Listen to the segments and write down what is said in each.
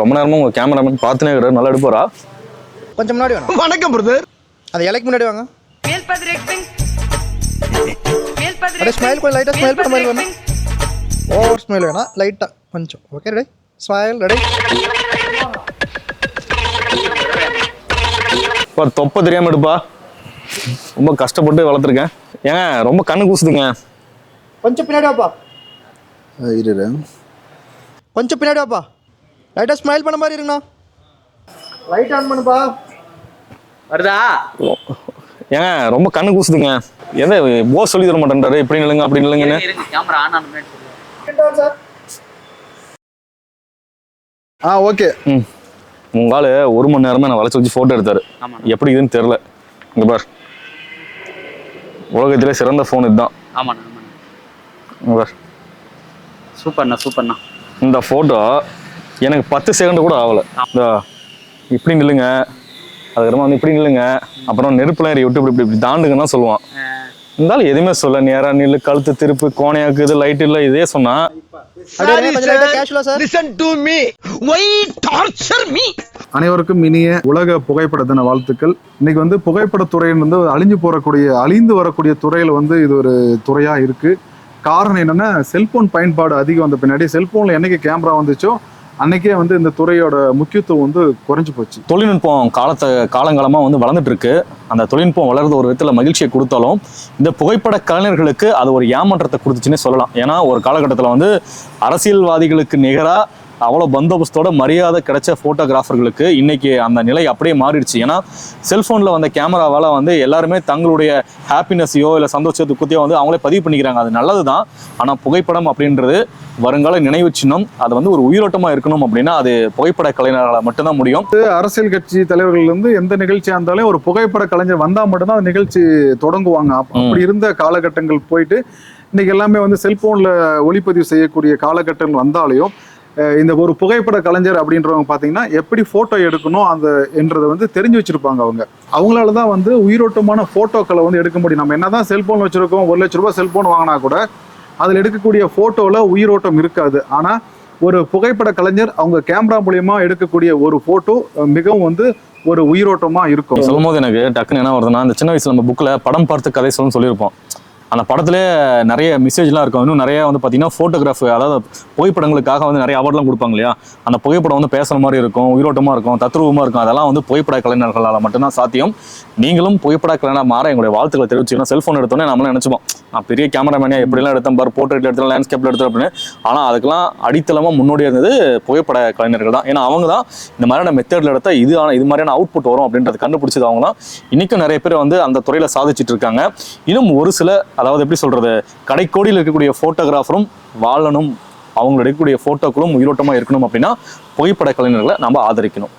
ரொம்ப நேரமா உங்க கேமராமேன் பார்த்துனே இருக்கிறாரு. நல்லா எடுப்பாரா? கொஞ்சம் முன்னாடி வேணும். வணக்கம் பிரதர். அந்த இலைக்கு முன்னாடி வாங்க. அப்படியே ஸ்மைல் கொஞ்சம் லைட்டாக ஸ்மைல் பண்ண மாதிரி வேணும். ஓவர் ஸ்மைல் வேணாம், லைட்டாக கொஞ்சம். Okay ready? Smile ready? தொப்பை தெரியாம எடுப்பா. ரொம்ப கஷ்டப்பட்டு வளர்த்துருக்கேன். ஏங்க ரொம்ப கண்ணு கூசுதுங்க. கொஞ்சம் பின்னாடி வாப்பா. கொஞ்சம் பின்னாடி வாப்பா. லைட்டாக ஸ்மைல் பண்ண மாதிரி இருக்குண்ணா. லைட் ஆன் பண்ணுப்பா. வருதா? ஏங்க ரொம்ப கண்ணு கூசுதுங்க. எதை போஸ் சொல்லி தர மாட்டேன்றாரு. இப்படி நில்லுங்க அப்படி நில்லுங்கன்னு. கேமரா ஆன் ஆன சார். ஓகே. உங்க ஆளு 1 மணி நேரமா நான் வளைச்சு வச்சு போட்டோ எடுத்தாரு. எப்படி இதுன்னு தெரியல. இங்க பார், உலகத்திலே சிறந்த போன் இதுதான். ஆமாண்ணா இங்க பார். சூப்பர்ண்ணா. இந்த போட்டோ எனக்கு 10 செகண்ட் கூட ஆகல. இப்படி நில்லுங்க, அதுக்கப்புறமா வந்து இப்படி நில்லுங்க, அப்புறம் நெருப்புலாம் எரி விட்டு இப்படி தாண்டுங்கன்னு தான் சொல்லுவான். இருந்தாலும் எதுவுமே சொல்ல, நேரா நில்லு, கழுத்து திருப்பு, கோணையாக்குது, லைட் இல்லை, இதே சொன்னா. அனைவருக்கும் இனிய உலக புகைப்பட தின வாழ்த்துக்கள். இன்னைக்கு வந்து புகைப்படத்துறையின் வந்து அழிந்து வரக்கூடிய துறையில வந்து இது ஒரு துறையா இருக்கு. காரணம் என்னன்னா, செல்போன் பயன்பாடு அதிகம் வந்த பின்னாடி, செல்போன்ல என்னைக்கு கேமரா வந்துச்சோ அன்னைக்கே வந்து இந்த துறையோட முக்கியத்துவம் வந்து குறைஞ்சு போச்சு. தொழில்நுட்பம் காலங்காலமாக வந்து வளர்ந்துட்டு இருக்கு. அந்த தொழில்நுட்பம் வளர்ந்து ஒரு விதத்தில் மகிழ்ச்சியை கொடுத்தாலும் இந்த புகைப்பட கலைஞர்களுக்கு அது ஒரு ஏமாற்றத்தை கொடுத்துச்சுன்னே சொல்லலாம். ஏன்னா ஒரு காலகட்டத்தில் வந்து அரசியல்வாதிகளுக்கு நிகராக அவ்வளோ பந்தோபஸ்தோட மரியாதை கிடைச்ச ஃபோட்டோகிராஃபர்களுக்கு இன்னைக்கு அந்த நிலை அப்படியே மாறிடுச்சு. ஏன்னா செல்ஃபோனில் வந்த கேமராவால் வந்து எல்லாருமே தங்களுடைய ஹாப்பினஸையோ இல்லை சந்தோஷ துக்கத்தையோ வந்து அவங்களே பதிவு பண்ணிக்கிறாங்க. அது நல்லது தான். ஆனால் புகைப்படம் அப்படின்றது வருங்கால நினைவு சின்னம். அது வந்து ஒரு உயிரோட்டமாக இருக்கணும் அப்படின்னா அது புகைப்பட கலைஞர்களால் மட்டும்தான் முடியும். அரசியல் கட்சி தலைவர்கள் வந்து எந்த நிகழ்ச்சியாக இருந்தாலும் ஒரு புகைப்பட கலைஞர் வந்தால் மட்டும்தான் அந்த நிகழ்ச்சி தொடங்குவாங்க. அப்படி இருந்த காலகட்டங்கள் போயிட்டு இன்னைக்கு எல்லாமே வந்து செல்போனில் ஒளிப்பதிவு செய்யக்கூடிய காலகட்டங்கள் வந்தாலையும் இந்த ஒரு புகைப்பட கலைஞர் அப்படின்றவங்க பார்த்தீங்கன்னா எப்படி ஃபோட்டோ எடுக்கணும் என்றதை வந்து தெரிஞ்சு வச்சிருப்பாங்க. அவங்களால தான் வந்து உயிரோட்டமான ஃபோட்டோக்களை வந்து எடுக்க முடியும். நம்ம என்ன தான் செல்போன் வச்சுருக்கோம், 1 லட்ச ரூபாய் செல்போன் வாங்கினா கூட அதில் எடுக்கக்கூடிய ஃபோட்டோவில் உயிரோட்டம் இருக்காது. ஆனால் ஒரு புகைப்பட கலைஞர் அவங்க கேமரா மூலியமா எடுக்கக்கூடிய ஒரு ஃபோட்டோ மிகவும் வந்து ஒரு உயிரோட்டமா இருக்கும். சொல்லும் போது எனக்கு டக்குன்னு என்ன வருதுன்னா, இந்த சின்ன வயசுல நம்ம புக்கில் படம் பார்த்து கதை சொல்லணும்னு சொல்லியிருப்போம். அந்த படத்துல நிறைய மெசேஜ்லாம் இருக்கும். இன்னும் நிறைய வந்து பார்த்தீங்கன்னா ஃபோட்டோகிராஃப், அதாவது புகைப்படங்களுக்காக வந்து நிறைய அவார்ட்லாம் கொடுப்பாங்க இல்லையா. அந்த புகைப்படம் வந்து பேசுகிற மாதிரி இருக்கும், உயிரோட்டமாக இருக்கும், தத்ரூபமாக இருக்கும். அதெல்லாம் வந்து புகைப்பட கலைஞர்களால் மட்டும்தான் சாத்தியம். நீங்களும் புகைப்பட கலைஞர் மாற எங்களுடைய வாழ்த்துக்களை தெரிவிச்சுக்கணும். செல்ஃபோன் எடுத்தோன்னே நம்மளாம் நினச்சிப்போம், நான் பெரிய கேமராமேனே எப்படிலாம் எடுத்தேன் பார், போர்ட்ரேட்டில் எடுத்தேன், லேண்ட்ஸ்கேப்பில் எடுத்தேன் அப்படின்னு. ஆனால் அதுக்கெல்லாம் அடித்தளமாக முன்னோடியாக இருந்தது புகைப்பட கலைஞர்கள் தான். ஏன்னா அவங்க தான் இந்த மாதிரியான மெத்தடில் எடுத்தால் இது மாதிரியான அவுட்புட் வரும் அப்படின்றது கண்டுபிடிச்சது அவங்க தான். இன்றைக்கும் நிறைய பேர் வந்து அந்த துறையில் சாதிச்சுட்டு இருக்காங்க. இன்னும் ஒரு சில, அதாவது எப்படி சொல்றது, கடைக்கோடியில் இருக்கக்கூடிய ஃபோட்டோகிராஃபரும் வாழணும், அவங்க எடுக்கக்கூடிய ஃபோட்டோக்களும் உயிரோட்டமாக இருக்கணும் அப்படின்னா புகைப்பட கலைஞர்களை நம்ம ஆதரிக்கணும்.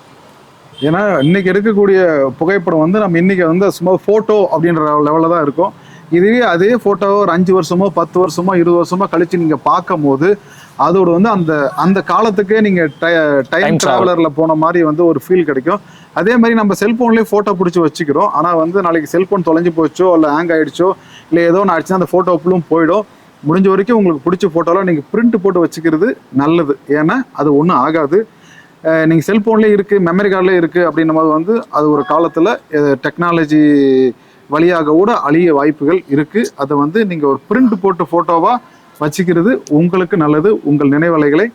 ஏன்னா இன்னைக்கு எடுக்கக்கூடிய புகைப்படம் வந்து நம்ம இன்னைக்கு வந்து சும்மா ஃபோட்டோ அப்படின்ற லெவலில் தான் இருக்கும். இதுவே அதே ஃபோட்டோவை ஒரு 5 வருஷமோ 10 வருஷமோ 20 வருஷமோ கழிச்சு நீங்கள் பார்க்கும் போது அதோட வந்து அந்த காலத்துக்கே நீங்கள் டைம் ட்ராவலரில் போன மாதிரி வந்து ஒரு ஃபீல் கிடைக்கும். அதே மாதிரி நம்ம செல்ஃபோன்லேயே ஃபோட்டோ பிடிச்சி வச்சுக்கிறோம். ஆனால் வந்து நாளைக்கு செல்ஃபோன் தொலைஞ்சு போச்சோ இல்லை ஹேங் ஆகிடுச்சோ இல்லை ஏதோ ஒன்று ஆயிடுச்சுன்னா அந்த ஃபோட்டோ ஃபுல்லும் போயிடும். முடிஞ்ச வரைக்கும் உங்களுக்கு பிடிச்ச ஃபோட்டோலாம் நீங்கள் பிரிண்ட் போட்டு வச்சுக்கிறது நல்லது. ஏன்னா அது ஒன்றும் ஆகாது. நீங்கள் செல்ஃபோன்லேயே இருக்குது, மெமரி கார்ட்லேயே இருக்குது அப்படின்னும் போது வந்து அது ஒரு காலத்தில் டெக்னாலஜி வழியாக கூட அழிய வாய்ப்புகள் இருக்குது. அதை வந்து நீங்கள் ஒரு பிரிண்ட் போட்டு ஃபோட்டோவாக வச்சுக்கிறது உங்களுக்கு நல்லது. உங்கள் நினைவலைகளை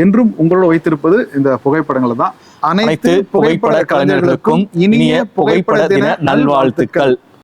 என்றும் உங்களோட வைத்திருப்பது இந்த புகைப்படங்களை தான். அனைத்து புகைப்பட கலைஞர்களுக்கும் இனிய புகைப்பட தின நல்வாழ்த்துக்கள்.